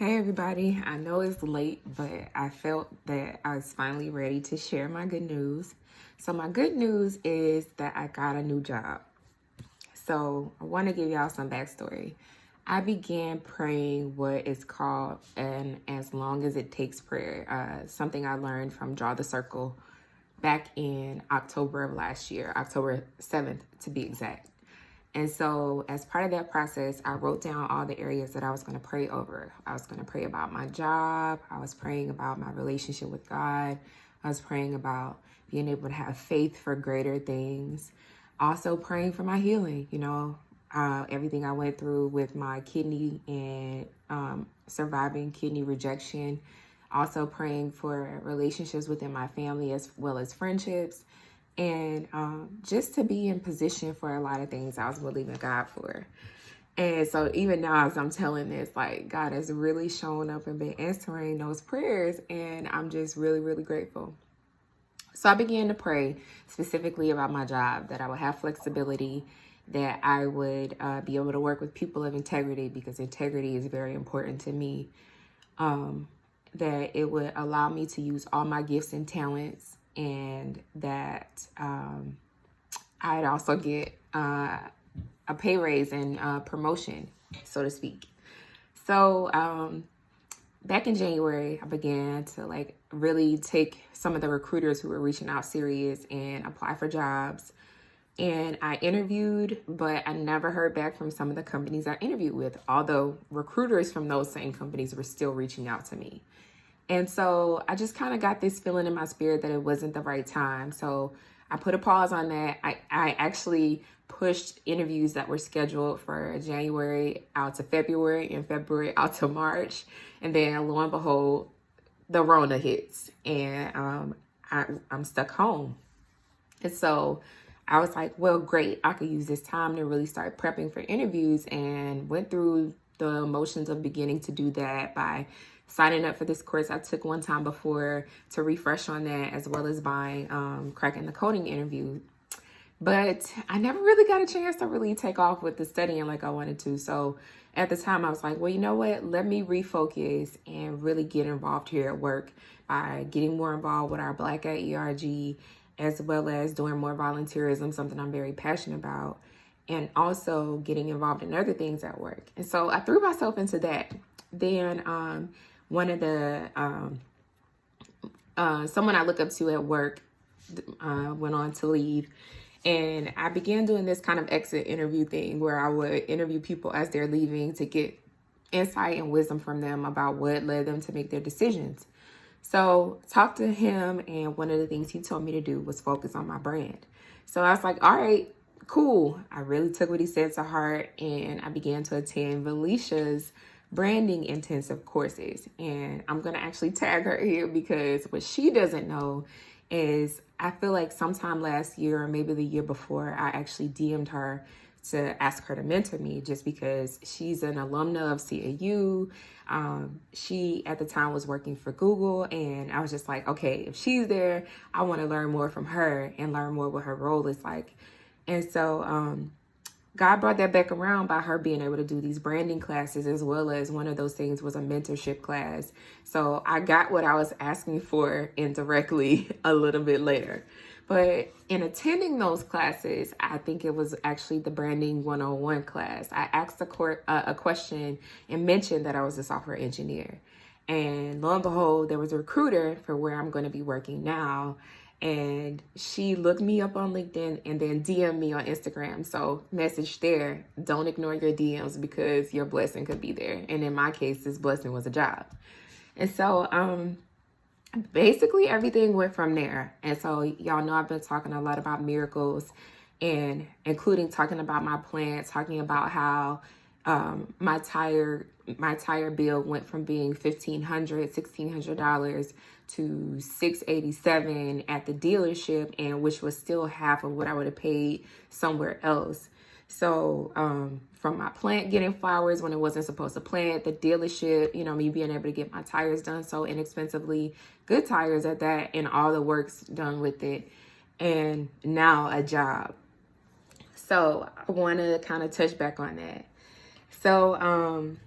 Hey everybody, I know it's late, but I felt that I was finally ready to share my good news. So my good news is that I got a new job. So I want to give y'all some backstory. I began praying what is called an as long as it takes prayer, something I learned from Draw the Circle back in October of last year, October 7th to be exact. And so, as part of that process, I wrote down all the areas that I was going to pray over. I was going to pray about my job. I was praying about my relationship with God. I was praying about being able to have faith for greater things. Also, praying for my healing, everything I went through with my kidney and surviving kidney rejection. Also, praying for relationships within my family as well as friendships. And just to be in position for a lot of things I was believing God for. And so even now, as I'm telling this, like God has really shown up and been answering those prayers. And I'm just really, really grateful. So I began to pray specifically about my job, that I would have flexibility, that I would be able to work with people of integrity, because integrity is very important to me. That it would allow me to use all my gifts and talents, and that I'd also get a pay raise and promotion, so to speak. So back in January, I began to really take some of the recruiters who were reaching out serious and apply for jobs. And I interviewed, but I never heard back from some of the companies I interviewed with, although recruiters from those same companies were still reaching out to me. And so I just kind of got this feeling in my spirit that it wasn't the right time. So I put a pause on that. I actually pushed interviews that were scheduled for January out to February and February out to March. And then lo and behold, the Rona hits and I'm stuck home. And so I was like, well, great. I could use this time to really start prepping for interviews, and went through the motions of beginning to do that by signing up for this course I took one time before to refresh on that, as well as buying Cracking the Coding interview. But I never really got a chance to really take off with the studying like I wanted to. So at the time I was like, well, you know what? Let me refocus and really get involved here at work by getting more involved with our Black at ERG, as well as doing more volunteerism, something I'm very passionate about, and also getting involved in other things at work. And so I threw myself into that. Then one of the someone I look up to at work went on to leave, and I began doing this kind of exit interview thing where I would interview people as they're leaving to get insight and wisdom from them about what led them to make their decisions. So talked to him, and one of the things he told me to do was focus on my brand. So I was like, all right, cool. I really took what he said to heart, and I began to attend Felicia's branding intensive courses. And I'm going to actually tag her here, because what she doesn't know is I feel like sometime last year or maybe the year before, I actually DM'd her to ask her to mentor me, just because she's an alumna of CAU. She at the time was working for Google, and I was just like, okay, if she's there, I want to learn more from her and learn more what her role is like. And so God brought that back around by her being able to do these branding classes, as well as one of those things was a mentorship class. So I got what I was asking for indirectly a little bit later. But in attending those classes, I think it was actually the Branding 101 class. I asked a question and mentioned that I was a software engineer. And lo and behold, there was a recruiter for where I'm going to be working now. And she looked me up on LinkedIn and then DM'd me on Instagram. So message there, don't ignore your DMs, because your blessing could be there. And in my case, this blessing was a job. And so basically everything went from there. And so y'all know I've been talking a lot about miracles, and including talking about my plan, talking about how my tire bill went from being $1,600 to $687 at the dealership, and which was still half of what I would have paid somewhere else. So from my plant getting flowers when it wasn't supposed to plant, the dealership, me being able to get my tires done so inexpensively, good tires at that, and all the work's done with it, and now a job. So I want to kind of touch back on that. So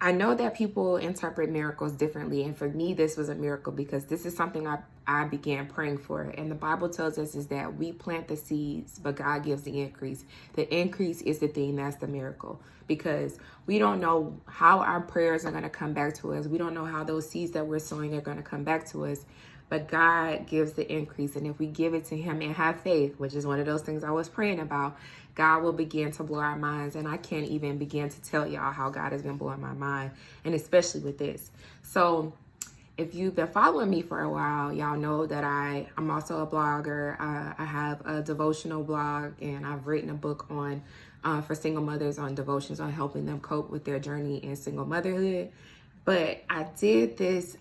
I know that people interpret miracles differently, and for me, this was a miracle because this is something I began praying for. And the Bible tells us is that we plant the seeds, but God gives the increase. The increase is the thing that's the miracle, because we don't know how our prayers are going to come back to us. We don't know how those seeds that we're sowing are going to come back to us. But God gives the increase. And if we give it to him and have faith, which is one of those things I was praying about, God will begin to blow our minds. And I can't even begin to tell y'all how God has been blowing my mind, and especially with this. So if you've been following me for a while, y'all know that I'm also a blogger. I have a devotional blog, and I've written a book on for single mothers on devotions on helping them cope with their journey in single motherhood. But I did this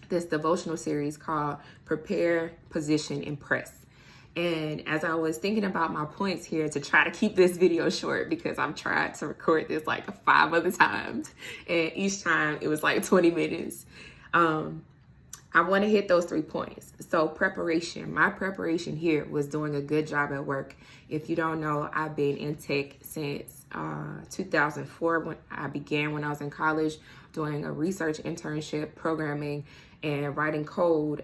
this devotional series called Prepare, Position, Impress. And as I was thinking about my points here to try to keep this video short, because I've tried to record this like 5 other times, and each time it was like 20 minutes. I want to hit those 3 points. So preparation, my preparation here was doing a good job at work. If you don't know, I've been in tech since 2004 when I was in college doing a research internship, programming and writing code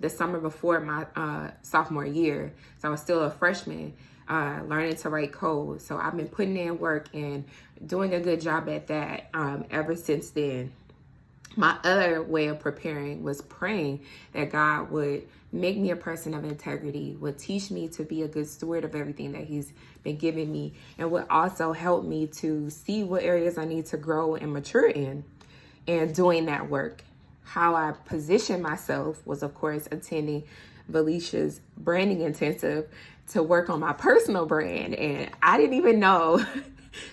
the summer before my sophomore year. So I was still a freshman learning to write code. So I've been putting in work and doing a good job at that ever since then. My other way of preparing was praying that God would make me a person of integrity, would teach me to be a good steward of everything that he's been giving me, and would also help me to see what areas I need to grow and mature in, and doing that work. How I positioned myself was, of course, attending Valicia's branding intensive to work on my personal brand. And I didn't even know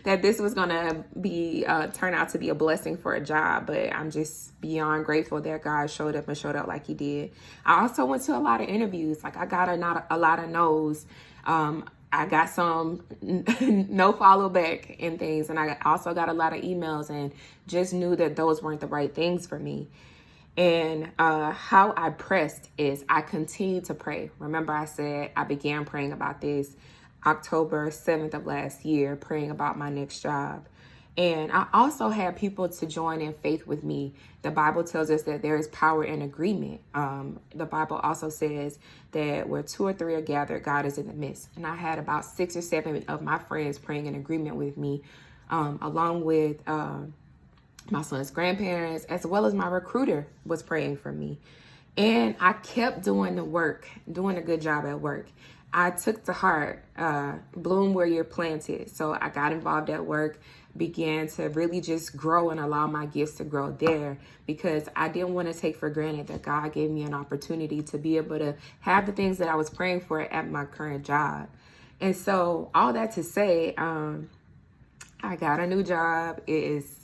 that this was going to be turn out to be a blessing for a job, but I'm just beyond grateful that God showed up and showed up like he did. I also went to a lot of interviews. Like I got a lot of no's. I got some no follow back and things. And I also got a lot of emails and just knew that those weren't the right things for me. And how I pressed is I continued to pray. Remember I said I began praying about this October 7th of last year, praying about my next job. And I also had people to join in faith with me. The Bible tells us that there is power in agreement. The Bible also says that where 2 or 3 are gathered, God is in the midst. And I had about 6 or 7 of my friends praying in agreement with me, along with my son's grandparents, as well as my recruiter was praying for me. And I kept doing the work, doing a good job at work. I took to heart, bloom where you're planted. So I got involved at work, began to really just grow and allow my gifts to grow there, because I didn't want to take for granted that God gave me an opportunity to be able to have the things that I was praying for at my current job. And so all that to say, I got a new job. It is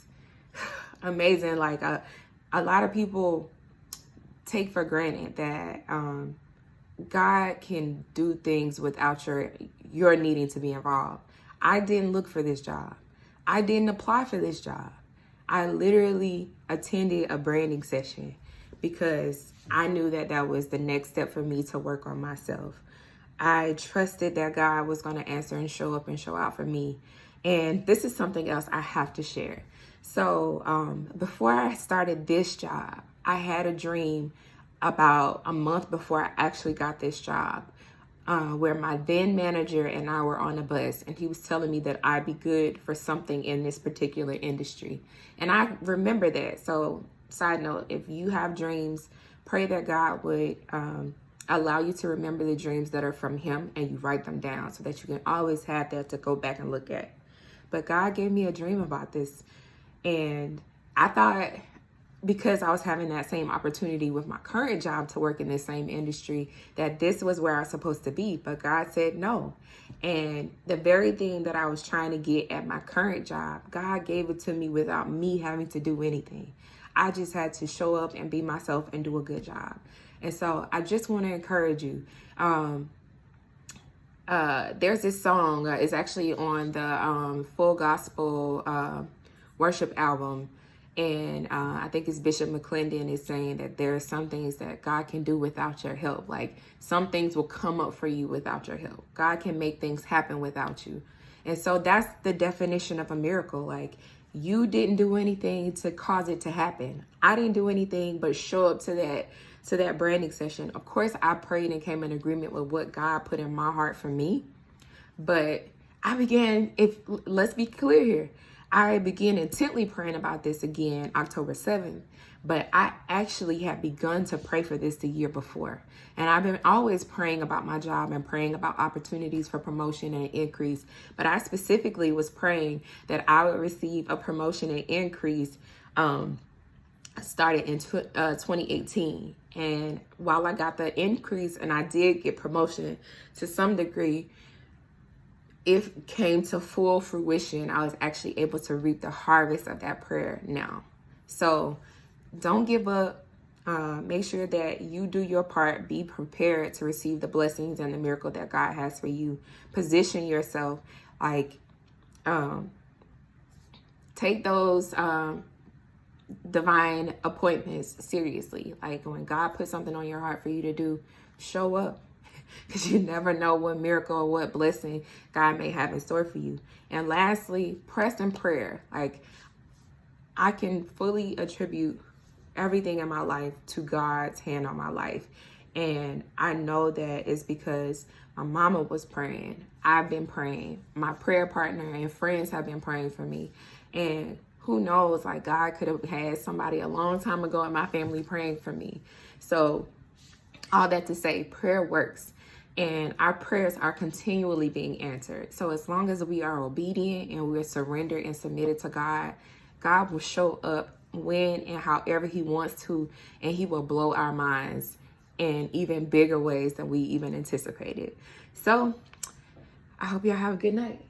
amazing. Like a lot of people take for granted that God can do things without your needing to be involved. I didn't look for this job. I didn't apply for this job. I literally attended a branding session because I knew that that was the next step for me to work on myself. I trusted that God was going to answer and show up and show out for me. And this is something else I have to share. So before I started this job, I had a dream about a month before I actually got this job, where my then manager and I were on a bus, and he was telling me that I'd be good for something in this particular industry. And I remember that. So side note, if you have dreams, pray that God would allow you to remember the dreams that are from him, and you write them down so that you can always have that to go back and look at. But God gave me a dream about this, and I thought, because I was having that same opportunity with my current job to work in the same industry, that this was where I was supposed to be. But God said no. And the very thing that I was trying to get at my current job, God gave it to me without me having to do anything. I just had to show up and be myself and do a good job. And so I just want to encourage you. There's this song, it's actually on the Full Gospel worship album. And I think it's Bishop McClendon is saying that there are some things that God can do without your help. Like some things will come up for you without your help. God can make things happen without you. And so that's the definition of a miracle. Like, you didn't do anything to cause it to happen. I didn't do anything but show up to that branding session. Of course, I prayed and came in agreement with what God put in my heart for me. But let's be clear here. I began intently praying about this again October 7th, but I actually had begun to pray for this the year before. And I've been always praying about my job and praying about opportunities for promotion and increase. But I specifically was praying that I would receive a promotion and increase started in 2018. And while I got the increase and I did get promotion to some degree, it came to full fruition. I was actually able to reap the harvest of that prayer now. So don't give up. Make sure that you do your part. Be prepared to receive the blessings and the miracle that God has for you. Position yourself. Like, take those divine appointments seriously. Like, when God puts something on your heart for you to do, show up. Because you never know what miracle or what blessing God may have in store for you. And lastly, press in prayer. Like, I can fully attribute everything in my life to God's hand on my life. And I know that it's because my mama was praying. I've been praying. My prayer partner and friends have been praying for me. And who knows, like, God could have had somebody a long time ago in my family praying for me. So all that to say, prayer works. And our prayers are continually being answered. So as long as we are obedient and we're surrendered and submitted to God, God will show up when and however he wants to, and he will blow our minds in even bigger ways than we even anticipated. So I hope y'all have a good night.